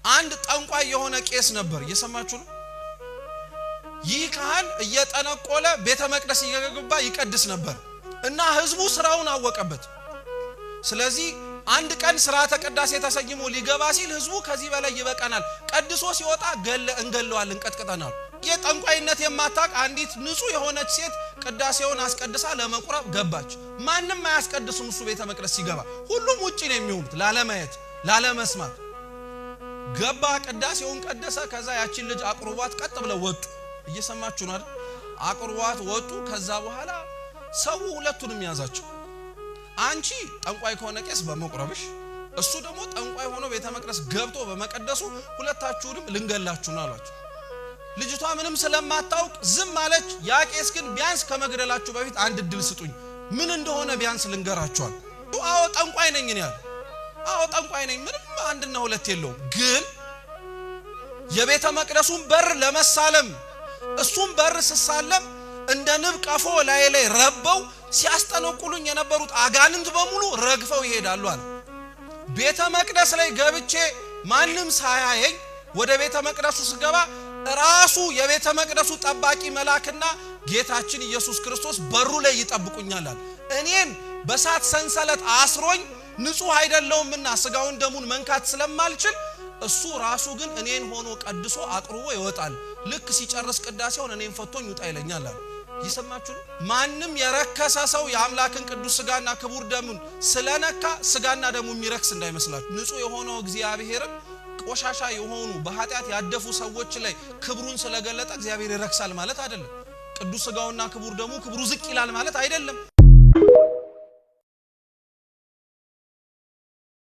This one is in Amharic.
አንድ ጠንቋይ የሆነ ቄስ ነበር እየሰማችሁ ነው ይህ ካህን እየጠነቆለ ቤተ መቅደስ እየገባ ይቀድስ ነበር እና ህዝቡ ስራውን አወቀበት ስለዚህ አንድ ቀን ስርዓተ ቅዳሴ ተሰይሞ ሊገባ ሲል ህዝቡ ከዚህ በላይ ይበቃናል ቀድሶ ሲወጣ እንገለዋል እንቀጥቀጠናል የጠንቋይነት የማታቅ አንዲት ንጹህ የሆነች ሴት ቅዳሴውን አስቀድሳ ለመቁረብ ገባች ማንንም ማያስቀድሱም እሱ ቤተ መቅደስ ሲገባ ሁሉም ውጪ ነው የሚሆኑት ላለማየት ላለመስማት ገባ ቅዳሴውን ቀደሰ ከዛ ያቺን ልጅ አቅርቧት ቀጥ ብለው ወጡ እየሰማችሁ ነው አይደል አቅርቧት ወጡ ከዛ በኋላ ሰው ሁለቱንም ያዛቸው አንቺ ጠንቋይ ከሆነ ቄስ በመቁረብሽ እሱ ደግሞ ጠንቋይ ሆኖ ቤተ መቅደስ ገብቶ በመቀደሱ ሁለታችሁንም ልንገላችሁ ነው አሏቸው ልጅቷ ምንም ስለማታውቅ ዝም አለች ያ ቄስ ግን ቢያንስ ከመግደላችሁ በፊት አንድ ድል ስጡኝ ምን እንደሆነ ቢያንስ ልንገራችኋል አዎ ጠንቋይ ነኝ እኔ ያለ አዎ ጠንቋይ ነኝ ምንም አንድና ሁለት የለውም ግን የቤተ መቅደሱን በር ለመሳለም እሱም በር ሲሳለም እንደ ንብ ቀፎ ላይ ረበው ሲያስጠነቁሉኝ የነበሩት አጋንንት በሙሉ ረግፈው ይሄዳሉ አለ ቤተ መቅደስ ላይ ገብቼ ማንንም ሳያየኝ ወደ ቤተ መቅደሱ ስገባ ራሱ የቤተ መቅደሱ ጠባቂ መላክና ጌታችን ኢየሱስ ክርስቶስ በሩ ላይ ይጠብቁኛል አለ እኔን በሳት ሰንሰለት አስሮኝ ንጹህ አይደለውምና ስጋውን ደሙን መንካት ስለማልችል እሱ ራሱ ግን እኔን ሆኖ ቀድሶ አቅርቦ ይወጣል ልክ ሲጨርስ ቅዳሴውን እኔን ፈቶኝ ውጣ ይለኛል አለ ይሰማችሁ ማንንም የረከሰ ሰው የአምላክን ቅዱስ ስጋና ክቡር ደሙን ስለነካ ስጋና ደሙ የሚረክስ እንዳይመስላችሁ ንጹህ የሆነው እግዚአብሔር ቆሻሻ የሆኑ በኃጢአት ያደፉ ሰዎች ላይ ክብሩን ስለገለጠ እግዚአብሔር ይረክሳል ማለት አይደለም ቅዱስ ስጋውና ክቡር ደሙ ክብሩ ዝቅ ይላል ማለት አይደለም